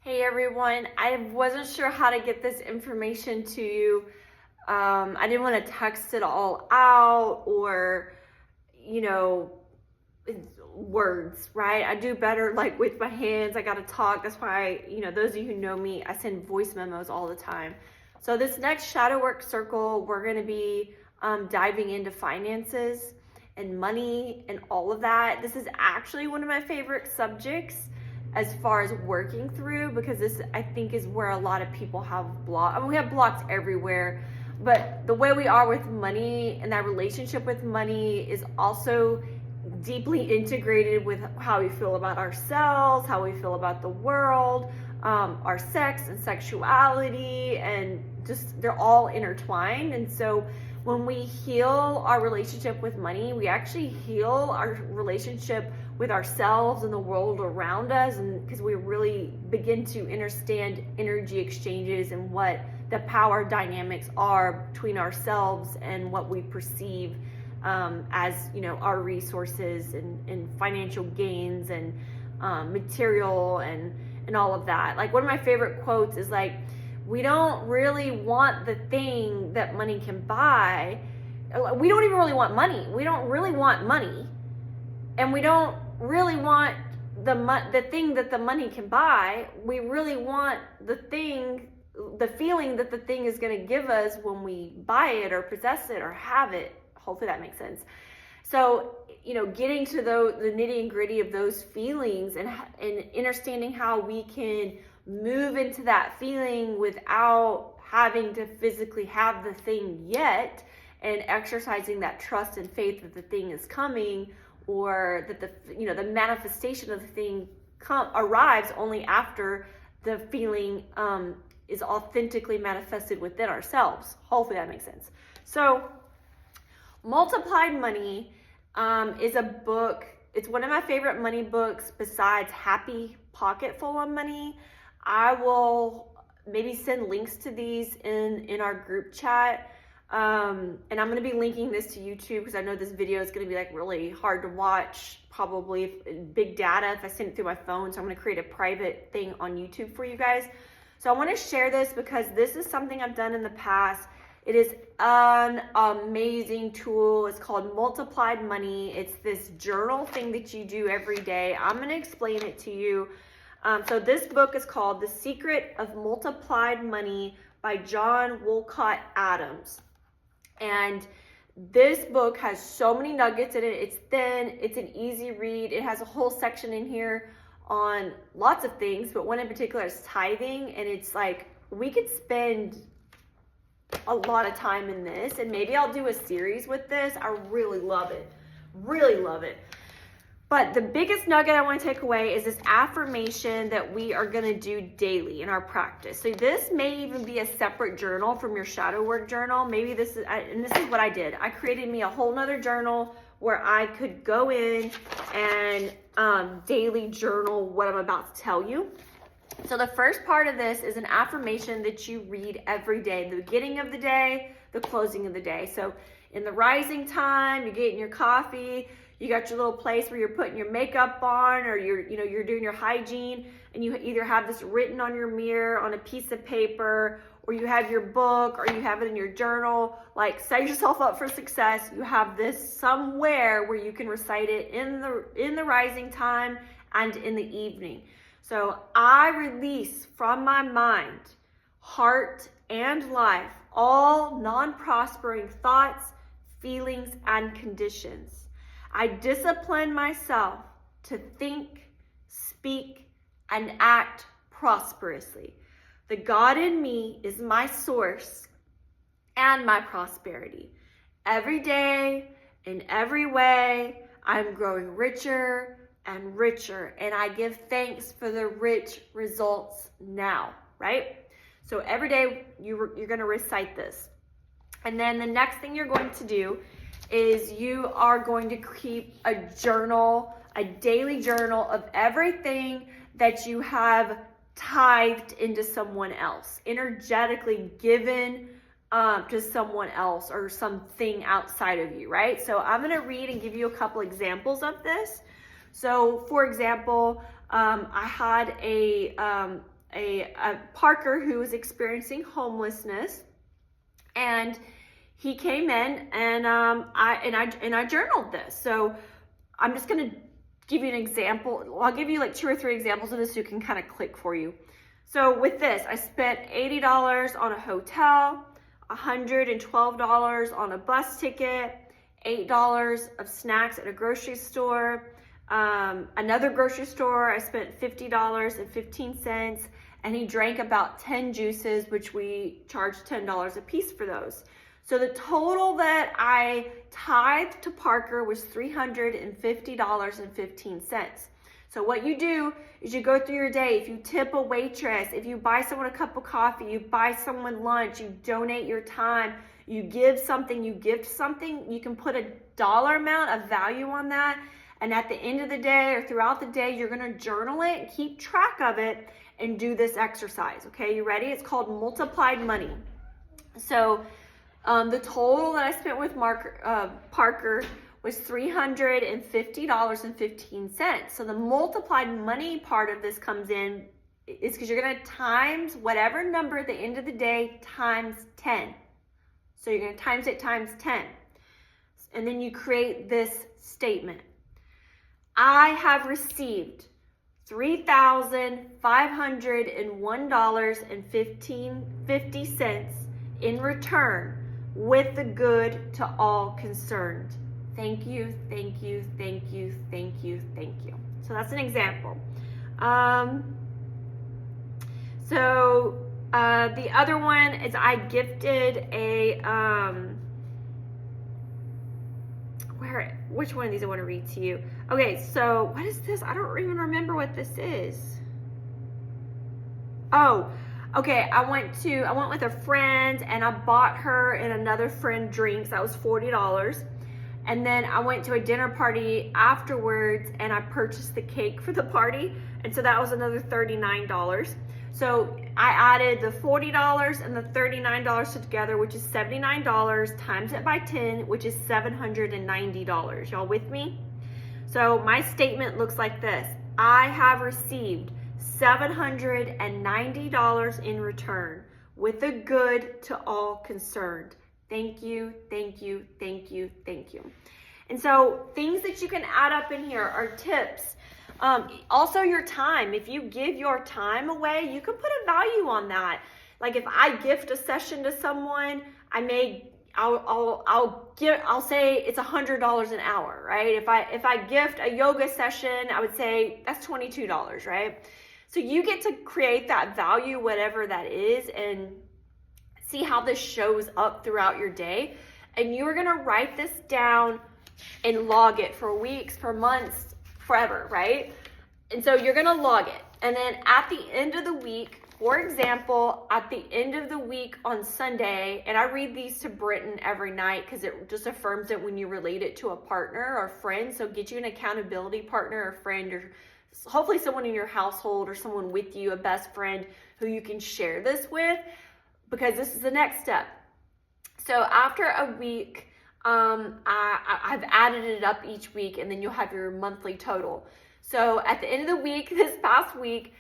Hey everyone, I wasn't sure how to get this information to you. I didn't want to text it all out or, you know, words, right? I do better like with my hands. I got to talk. That's why, those of you who know me, I send voice memos all the time. So this next shadow work circle, we're going to be diving into finances and money and all of that. This is actually one of my favorite subjects as far as working through, because this I think is where a lot of people have blocks. I mean, we have blocks everywhere, but the way we are with money and that relationship with money is also deeply integrated with how we feel about ourselves, how we feel about the world, our sex and sexuality, and just they're all intertwined. And so when we heal our relationship with money, we actually heal our relationship with ourselves and the world around us, and because we really begin to understand energy exchanges and what the power dynamics are between ourselves and what we perceive as our resources and financial gains and material and all of that. Like, one of my favorite quotes is like, we don't really want the thing that money can buy. We don't even really want money. We don't really want money, and we don't really want the thing that the money can buy. We really want the feeling that the thing is going to give us when we buy it or possess it or have it. Hopefully that makes sense. So, getting to the nitty and gritty of those feelings and understanding how we can move into that feeling without having to physically have the thing yet, and exercising that trust and faith that the thing is coming, or that the manifestation of the thing arrives only after the feeling is authentically manifested within ourselves. Hopefully that makes sense. So Multiplied Money is a book. It's one of my favorite money books besides Happy Pocketful of Money. I will maybe send links to these in our group chat. And I'm going to be linking this to YouTube, because I know this video is going to be like really hard to watch, probably big data if I send it through my phone. So I'm going to create a private thing on YouTube for you guys. So I want to share this because this is something I've done in the past. It is an amazing tool. It's called Multiplied Money. It's this journal thing that you do every day. I'm going to explain it to you. So this book is called The Secret of Multiplied Money by John Wolcott Adams. And this book has so many nuggets in it. It's thin, it's an easy read. It has a whole section in here on lots of things, but one in particular is tithing. And it's like, we could spend a lot of time in this, and maybe I'll do a series with this. I really love it. Really love it. But the biggest nugget I want to take away is this affirmation that we are going to do daily in our practice. So this may even be a separate journal from your shadow work journal. Maybe this is what I did. I created me a whole nother journal where I could go in and daily journal what I'm about to tell you. So the first part of this is an affirmation that you read every day, the beginning of the day, the closing of the day. So in the rising time, you're getting your coffee, you got your little place where you're putting your makeup on, or you're doing your hygiene, and you either have this written on your mirror on a piece of paper, or you have your book, or you have it in your journal. Like, set yourself up for success. You have this somewhere where you can recite it in the rising time and in the evening. So I release from my mind, heart, and life all non-prospering thoughts, feelings, and conditions. I discipline myself to think, speak, and act prosperously. The God in me is my source and my prosperity. Every day, in every way, I'm growing richer and richer, and I give thanks for the rich results now, right? So every day you're going to recite this. And then the next thing you're going to do is you are going to keep a journal, a daily journal of everything that you have tithed into someone else, energetically given to someone else or something outside of you, right? So I'm going to read and give you a couple examples of this. So for example, I had Parker who was experiencing homelessness, and he came in, and I journaled this. So I'm just gonna give you an example. I'll give you like 2 or 3 examples of this so you can kind of click for you. So with this, I spent $80 on a hotel, $112 on a bus ticket, $8 of snacks at a grocery store. Another grocery store, I spent $50.15, and he drank about 10 juices, which we charged $10 a piece for those. So the total that I tithed to Parker was $350.15. So what you do is you go through your day. If you tip a waitress, if you buy someone a cup of coffee, you buy someone lunch, you donate your time, you give something, you gift something, you can put a dollar amount of value on that. And at the end of the day or throughout the day, you're going to journal it, keep track of it, and do this exercise. Okay, you ready? It's called multiplied money. So the total that I spent with Parker was $350.15. So the multiplied money part of this comes in is because you're going to times whatever number at the end of the day times 10. So you're going to times it times 10. And then you create this statement. I have received $3,501.50 in return with the good to all concerned. Thank you, thank you, thank you, thank you, thank you. So that's an example. The other one is I gifted which one of these I want to read to you? Okay, so what is this? I don't even remember what this is. Oh, okay, I went with a friend, and I bought her and another friend drinks. That was $40. And then I went to a dinner party afterwards, and I purchased the cake for the party, and so that was another $39. So I added the $40 and the $39 together, which is $79, times it by 10, which is $790. Y'all with me? So my statement looks like this. I have received $790 in return with the good to all concerned. Thank you, thank you, thank you, thank you. And so things that you can add up in here are tips. Also your time. If you give your time away, you can put a value on that. Like if I gift a session to someone, I'll say it's $100 an hour, right? If I gift a yoga session, I would say that's $22, right? So you get to create that value, whatever that is, and see how this shows up throughout your day. And you are going to write this down and log it for weeks, for months, forever, right? And so you're going to log it. And then at the end of the week, for example, at the end of the week on Sunday, and I read these to Britton every night because it just affirms it when you relate it to a partner or friend. So get you an accountability partner or friend, or hopefully someone in your household or someone with you, a best friend who you can share this with, because this is the next step. So after a week, I've added it up each week, and then you'll have your monthly total. So at the end of the week, this past week,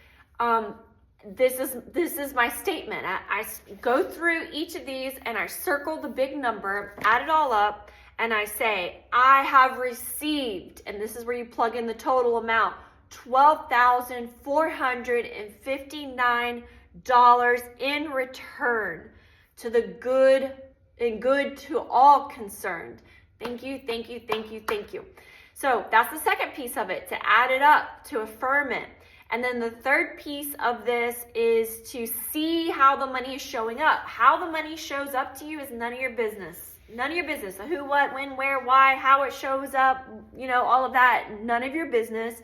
this is my statement. I go through each of these and I circle the big number, add it all up, and I say, I have received, and this is where you plug in the total amount, $12,459 in return to the good and good to all concerned. Thank you, thank you, thank you, thank you. So that's the second piece of it, to add it up, to affirm it. And then the third piece of this is to see how the money is showing up. How the money shows up to you is none of your business. None of your business. So who, what, when, where, why, how it shows up, all of that, none of your business.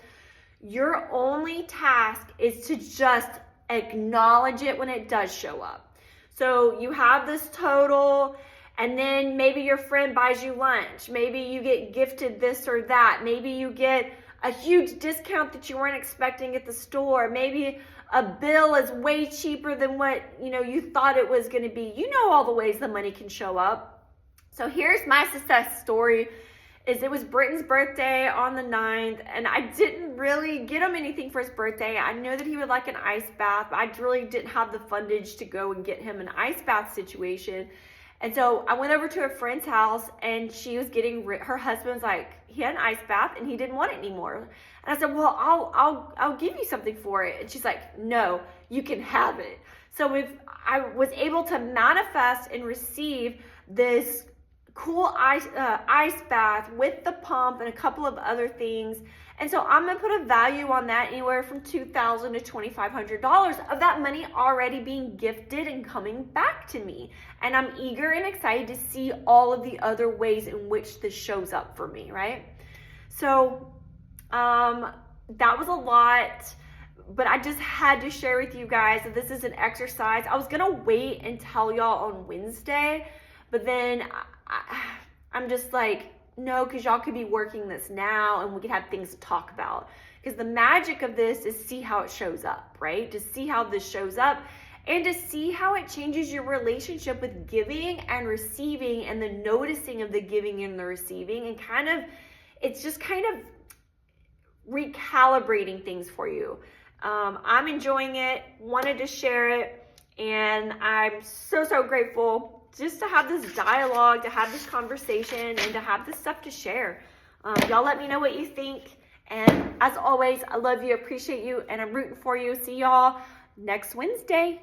Your only task is to just acknowledge it when it does show up. So you have this total, and then maybe your friend buys you lunch. Maybe you get gifted this or that. Maybe you get a huge discount that you weren't expecting at the store. Maybe a bill is way cheaper than what you thought it was going to be. All the ways the money can show up. So here's my success story is it was Britton's birthday on the 9th, and I didn't really get him anything for his birthday. I know that he would like an ice bath, but I really didn't have the fundage to go and get him an ice bath situation. And so I went over to a friend's house, and she was getting, her husband's like, he had an ice bath and he didn't want it anymore. And I said, well, I'll give you something for it. And she's like, no, you can have it. So I was able to manifest and receive this cool ice bath with the pump and a couple of other things. And so I'm gonna put a value on that, anywhere from $2,000 to $2,500 of that money already being gifted and coming back to me. And I'm eager and excited to see all of the other ways in which this shows up for me, right? So that was a lot, but I just had to share with you guys that this is an exercise. I was gonna wait and tell y'all on Wednesday, but then I'm just like, no, because y'all could be working this now and we could have things to talk about. Because the magic of this is see how it shows up, right? To see how this shows up and to see how it changes your relationship with giving and receiving, and the noticing of the giving and the receiving, and kind of, it's just kind of recalibrating things for you. I'm enjoying it, wanted to share it, and I'm so, so grateful just to have this dialogue, to have this conversation, and to have this stuff to share. Y'all let me know what you think. And as always, I love you, appreciate you, and I'm rooting for you. See y'all next Wednesday.